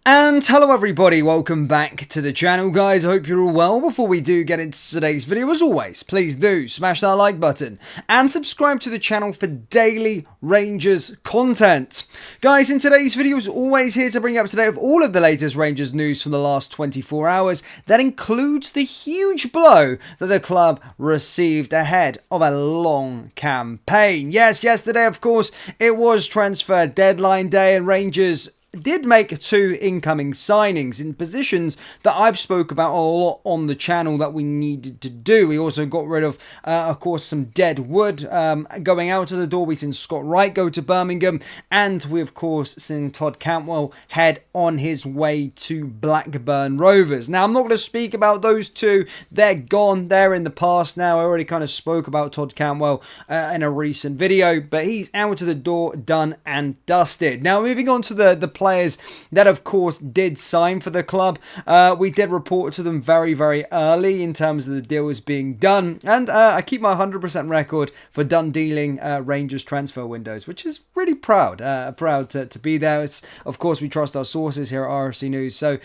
And hello everybody, welcome back to the channel guys, I hope you're all well. Before we do get into today's video, as always, please do smash that like button and subscribe to the channel for daily Rangers content. Guys, in today's video, as always, here to bring you up to date with all of the latest Rangers news from the last 24 hours. That includes the huge blow that the club received ahead of a long campaign. Yes, yesterday, of course, it was transfer deadline day and Rangers did make two incoming signings in positions that I've spoke about a lot on the channel that we needed to do. We also got rid of course, some dead wood going out of the door. We've seen Scott Wright go to Birmingham, and we, of course, seen Todd Cantwell head on his way to Blackburn Rovers. Now, I'm not going to speak about those two. They're gone. They're in the past now. I already kind of spoke about Todd Cantwell in a recent video, but he's out of the door, done and dusted. Now, moving on to the players that, of course, did sign for the club. We did report to them very, very early in terms of the deals being done, and I keep my 100% record for done dealing Rangers transfer windows, which is really proud to be there. Of course, we trust our sources here at RFC News, so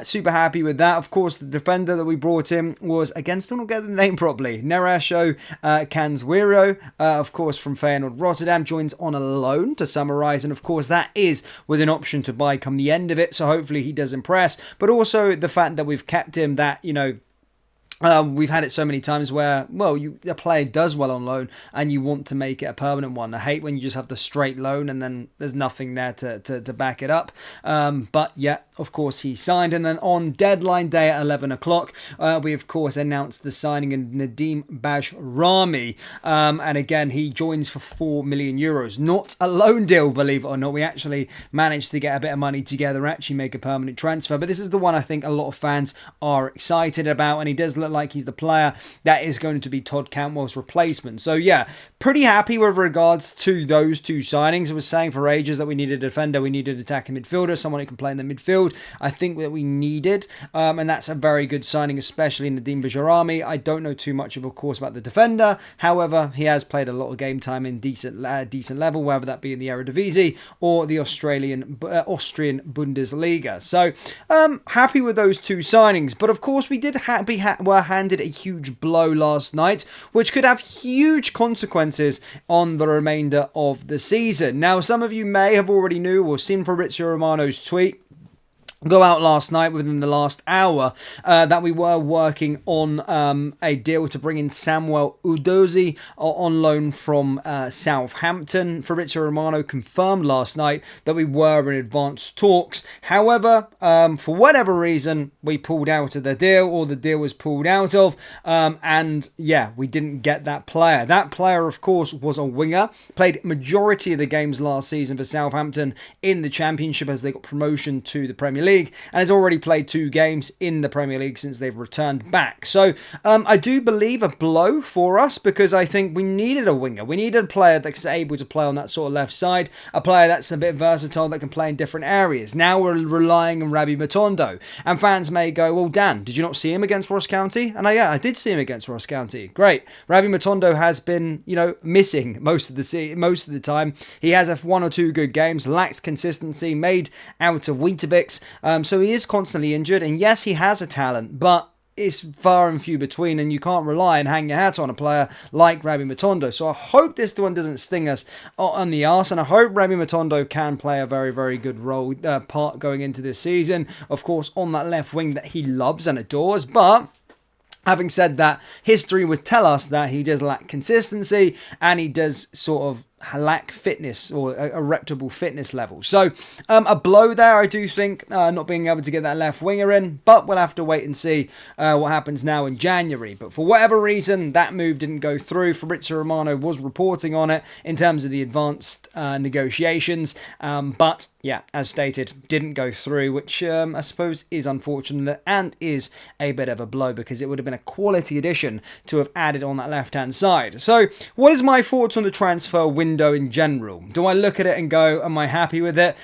super happy with that. Of course, the defender that we brought in was, again, still not getting the name properly, Neresho Kanzwiro, of course, from Feyenoord Rotterdam, joins on a loan to summarise, and of course that is with an option to buy come the end of it, so hopefully he does impress. But also the fact that we've kept him, that, you know, we've had it so many times where, well, a player does well on loan and you want to make it a permanent one. I hate when you just have the straight loan and then there's nothing there to back it up. But yeah, of course, he signed. And then on deadline day at 11 o'clock, we, of course, announced the signing of Nadim Bajrami. And again, he joins for €4 million. Not a loan deal, believe it or not. We actually managed to get a bit of money together, actually make a permanent transfer. But this is the one I think a lot of fans are excited about, and he does look like he's the player that is going to be Todd Cantwell's replacement. So yeah, pretty happy with regards to those two signings. I was saying for ages that we needed a defender, we needed an attacking midfielder, someone who can play in the midfield. I think that we needed, and that's a very good signing, especially in Nadim Bajrami. I don't know too much, of course, about the defender. However, he has played a lot of game time in decent level, whether that be in the Eredivisie or the Austrian Bundesliga. So happy with those two signings. But of course, we did were handed a huge blow last night, which could have huge consequences on the remainder of the season. Now, some of you may have already knew or seen Fabrizio Romano's tweet go out last night within the last hour that we were working on a deal to bring in Samuel Udozi on loan from Southampton. Fabrizio Romano confirmed last night that we were in advanced talks. However, for whatever reason, we pulled out of the deal, or the deal was pulled out of, and yeah, we didn't get that player. That player, of course, was a winger, played majority of the games last season for Southampton in the Championship as they got promotion to the Premier League, and has already played 2 games in the Premier League since they've returned back. So I do believe a blow for us, because I think we needed a winger. We needed a player that's able to play on that sort of left side, a player that's a bit versatile, that can play in different areas. Now we're relying on Rabbi Matondo, and fans may go, well, Dan, did you not see him against Ross County? And I did see him against Ross County. Great. Rabbi Matondo has been, missing most of the time. He has 1 or 2 good games, lacks consistency, made out of Weetabix. So he is constantly injured, and yes, he has a talent, but it's far and few between, and you can't rely and hang your hat on a player like Rabbi Matondo. So I hope this one doesn't sting us on the arse, and I hope Rabbi Matondo can play a very, very good part going into this season. Of course, on that left wing that he loves and adores, but having said that, history would tell us that he does lack consistency, and he does sort of lack fitness, or a reputable fitness level. So a blow there, I do think, not being able to get that left winger in, but we'll have to wait and see what happens now in January. But for whatever reason, that move didn't go through. Fabrizio Romano was reporting on it in terms of the advanced negotiations, but yeah, as stated, didn't go through, which I suppose is unfortunate and is a bit of a blow, because it would have been a quality addition to have added on that left-hand side. So what is my thoughts on the transfer window in general? Do I look at it and go, am I happy with it?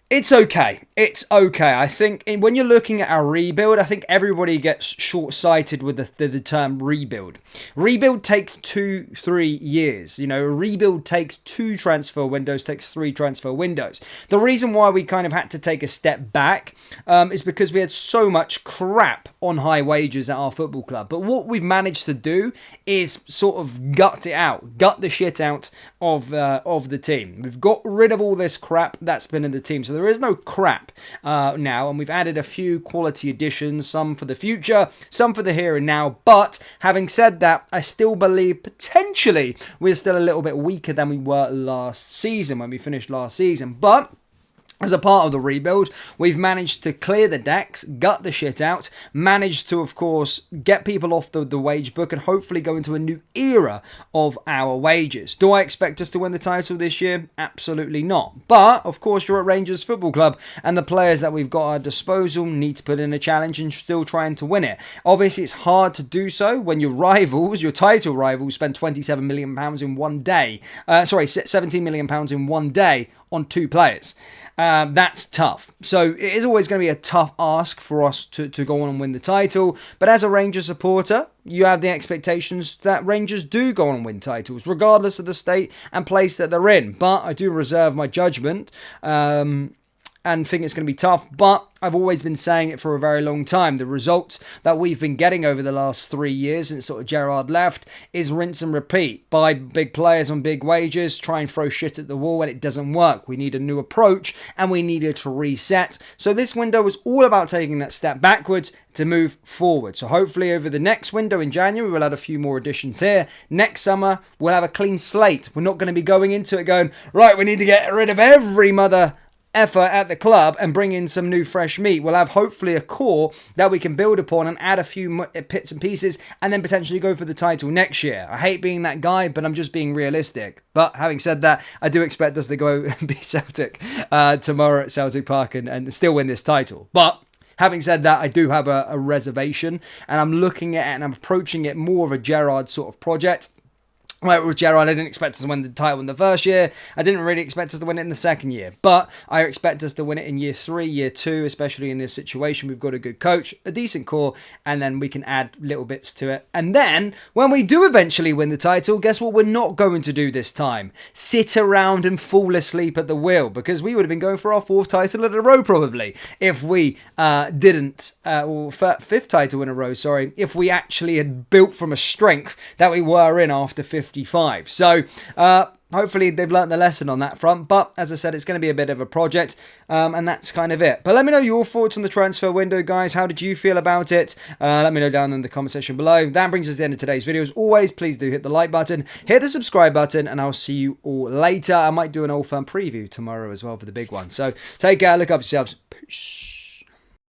It's okay. It's okay. I think when you're looking at our rebuild, I think everybody gets short-sighted with the term rebuild. Rebuild takes 2-3 years. You know, a rebuild takes 2 transfer windows, takes 3 transfer windows. The reason why we kind of had to take a step back is because we had so much crap on high wages at our football club. But what we've managed to do is sort of gut the shit out of the team. We've got rid of all this crap that's been in the team. So there is no crap now, and we've added a few quality additions, some for the future, some for the here and now. But having said that, I still believe potentially we're still a little bit weaker than we were last season when we finished last season. But as a part of the rebuild, we've managed to clear the decks, gut the shit out, managed to, of course, get people off the wage book and hopefully go into a new era of our wages. Do I expect us to win the title this year? Absolutely not. But, of course, you're at Rangers Football Club and the players that we've got at our disposal need to put in a challenge and still trying to win it. Obviously, it's hard to do so when your rivals, your title rivals, spend £27 million in one day. £17 million in one day on 2 players. That's tough. So it is always going to be a tough ask for us to go on and win the title. But as a Rangers supporter, you have the expectations that Rangers do go on and win titles, regardless of the state and place that they're in. But I do reserve my judgment and think it's going to be tough. But I've always been saying it for a very long time. The results that we've been getting over the last 3 years since sort of Gerrard left is rinse and repeat. Buy big players on big wages, try and throw shit at the wall when it doesn't work. We need a new approach and we needed to reset. So this window was all about taking that step backwards to move forward. So hopefully over the next window in January, we'll add a few more additions here. Next summer, we'll have a clean slate. We're not going to be going into it going, right, we need to get rid of every mother effort at the club and bring in some new fresh meat. We'll have hopefully a core that we can build upon and add a few bits and pieces and then potentially go for the title next year. I hate being that guy, but I'm just being realistic. But having said that, I do expect us to go and beat Celtic tomorrow at Celtic Park and still win this title. But having said that, I do have a reservation and I'm looking at it and I'm approaching it more of a Gerrard sort of project. Well, with Gerrard, I didn't expect us to win the title in the first year. I didn't really expect us to win it in the second year. But I expect us to win it in year 3, year 2, especially in this situation. We've got a good coach, a decent core, and then we can add little bits to it. And then, when we do eventually win the title, guess what we're not going to do this time? Sit around and fall asleep at the wheel. Because we would have been going for our 4th title in a row, probably, if we didn't, or 5th title in a row, sorry, if we actually had built from a strength that we were in after 55. So hopefully they've learnt the lesson on that front. But as I said, it's going to be a bit of a project and that's kind of it. But let me know your thoughts on the transfer window, guys. How did you feel about it? Let me know down in the comment section below. That brings us to the end of today's video. As always, please do hit the like button, hit the subscribe button, and I'll see you all later. I might do an Old Firm preview tomorrow as well for the big one. So take care, look up yourselves. Peace.